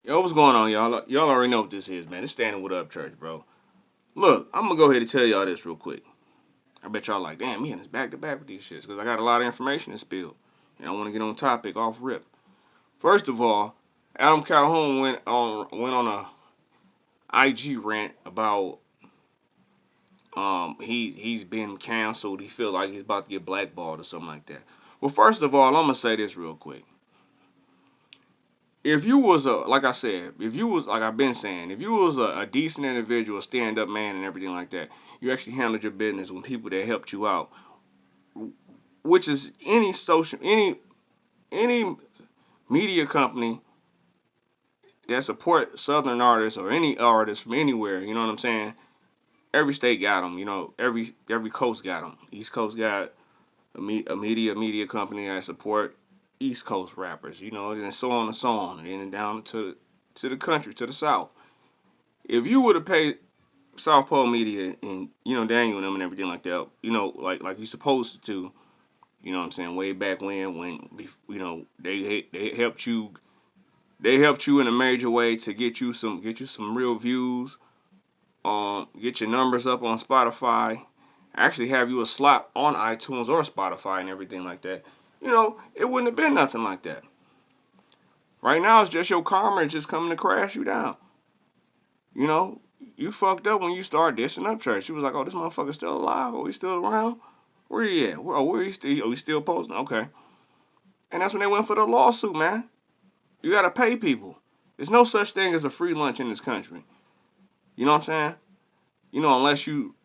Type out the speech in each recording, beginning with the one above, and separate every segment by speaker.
Speaker 1: Yo, what's going on, y'all? Y'all already know what this is, man. It's Standing With Up Church, bro. Look, I'm gonna go ahead and tell y'all this real quick. I bet y'all like, damn, me and this back to back with these shits, because I got a lot of information to spill. And I want to get on topic off rip. First of all, Adam Calhoun went on a IG rant about he's been canceled. He feel like he's about to get blackballed or something like that. Well, first of all, I'm gonna say this real quick. If you was like I said, if you was like I've been saying, if you was a decent individual, stand up man and everything like that, you actually handled your business with people that helped you out, which is any media company that support Southern artists or any artist from anywhere, you know what I'm saying? Every state got them, every coast got them. East Coast got a media company that support East Coast rappers, and so on and so on, and then down to the country, to the South. If you would have paid South Pole Media and Daniel and them and everything like that, like you supposed to, you know what I'm saying, way back when they helped you in a major way to get you some real views, get your numbers up on Spotify, actually have you a slot on iTunes or Spotify and everything like that. It wouldn't have been nothing like that. Right now, it's just your karma just coming to crash you down. You fucked up when you started dissing up church. You was like, oh, this motherfucker's still alive? Oh, he's still around? Where he at? Where he still? Oh, he's still posting? Okay. And that's when they went for the lawsuit, man. You gotta pay people. There's no such thing as a free lunch in this country. You know what I'm saying? Unless you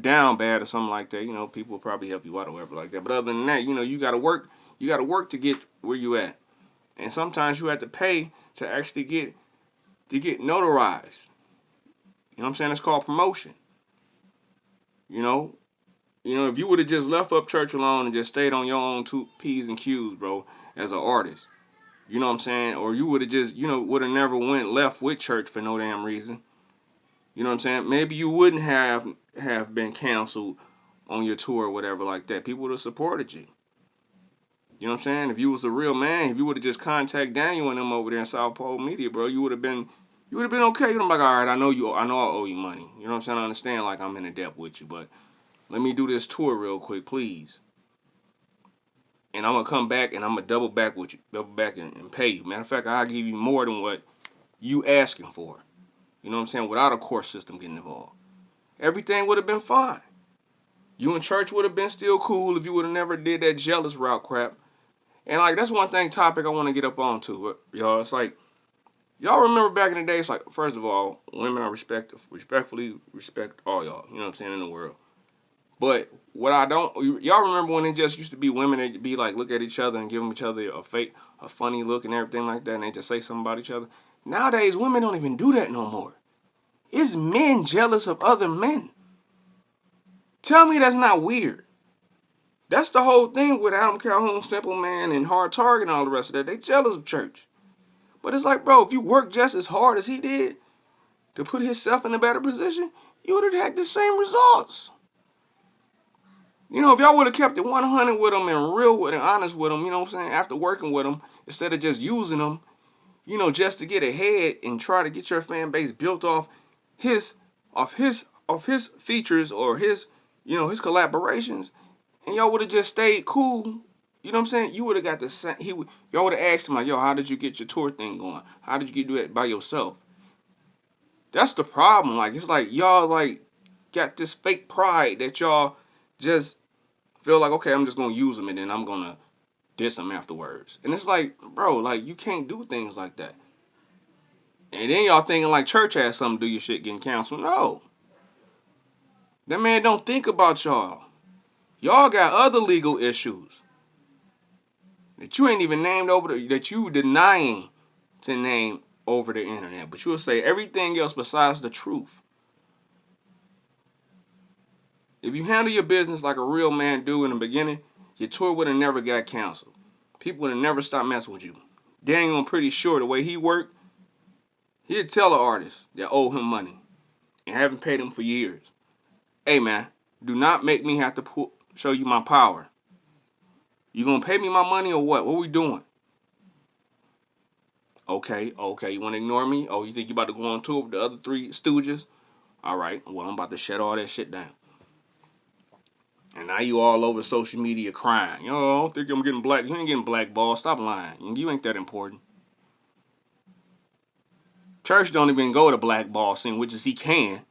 Speaker 1: down bad or something like that, people will probably help you out or whatever like that. But other than that, you gotta work. You gotta work to get where you at. And sometimes you have to pay to actually get notarized. You know what I'm saying? It's called promotion. If you would have just left up church alone and just stayed on your own two P's and Q's, bro, as an artist, you know what I'm saying? Or you would have just, would have never went left with church for no damn reason. You know what I'm saying? Maybe you wouldn't have been canceled on your tour or whatever like that. People would have supported you. You know what I'm saying? If you was a real man, if you would have just contacted Daniel and them over there in South Pole Media, bro, you would have been okay. You'd have been like, all right, I know I owe you money. You know what I'm saying? I understand, like, I'm in a debt with you, but let me do this tour real quick, please. And I'm gonna come back and I'm gonna double back and pay you. Matter of fact, I'll give you more than what you asking for. You know what I'm saying? Without a court system getting involved, everything would have been fine. You and church would have been still cool if you would have never did that jealous route crap. And like that's one topic I want to get up on too, y'all. It's like y'all remember back in the day. It's like first of all, women I respectfully respect all y'all. You know what I'm saying in the world. But what I don't, y'all remember when it just used to be women that be like look at each other and give each other a funny look and everything like that, and they just say something about each other. Nowadays, women don't even do that no more. It's men jealous of other men. Tell me that's not weird. That's the whole thing with Adam Calhoun, Simple Man, and Hard Target and all the rest of that. They jealous of church. But it's like, bro, if you work just as hard as he did to put himself in a better position, you would have had the same results. If y'all would have kept it 100 with him and real with and honest with him, you know what I'm saying, after working with him, instead of just using him, just to get ahead and try to get your fan base built off his features or his collaborations, and y'all would have just stayed cool. You know what I'm saying? You would have got the same. Y'all would have asked him like, "Yo, how did you get your tour thing going? How did you do that by yourself?" That's the problem. Like it's like y'all like got this fake pride that y'all just feel like, okay, I'm just gonna use them and then I'm gonna diss them afterwards. And it's like, bro, like you can't do things like that. And then y'all thinking like church has something to do your shit getting canceled. No. That man don't think about y'all. Y'all got other legal issues that you ain't even named that you denying to name over the internet. But you'll say everything else besides the truth. If you handle your business like a real man do in the beginning, your tour would have never got canceled. People would have never stopped messing with you. Daniel, I'm pretty sure the way he worked, he'd tell an artist that owe him money and haven't paid him for years, hey man, do not make me have to show you my power. You gonna pay me my money or what? What we doing? Okay, you want to ignore me? Oh, you think you about to go on tour with the other three stooges? All right, well, I'm about to shut all that shit down. And now you all over social media crying. Yo, I don't think I'm getting black. You ain't getting blackballed. Stop lying. You ain't that important. Church don't even go to blackball scene, which is he can.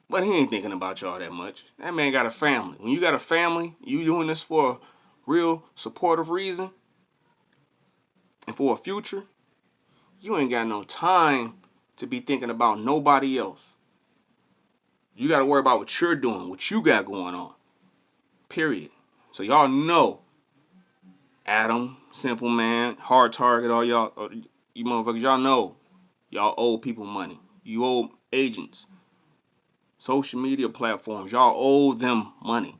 Speaker 1: But he ain't thinking about y'all that much. That man got a family. When you got a family, you doing this for a real supportive reason and for a future, you ain't got no time to be thinking about nobody else. You got to worry about what you're doing, what you got going on. Period. So y'all know Adam, Simple Man, Hard Target, all y'all, you motherfuckers, y'all know y'all owe people money. You owe agents, social media platforms, y'all owe them money.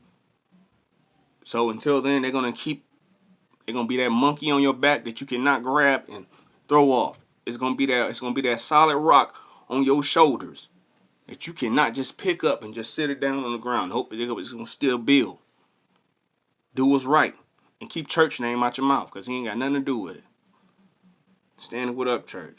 Speaker 1: So until then, they're gonna be that monkey on your back that you cannot grab and throw off. It's gonna be that solid rock on your shoulders that you cannot just pick up and just sit it down on the ground and hope it's gonna still build. Do what's right and keep church name out your mouth because he ain't got nothing to do with it. Stand with up, church.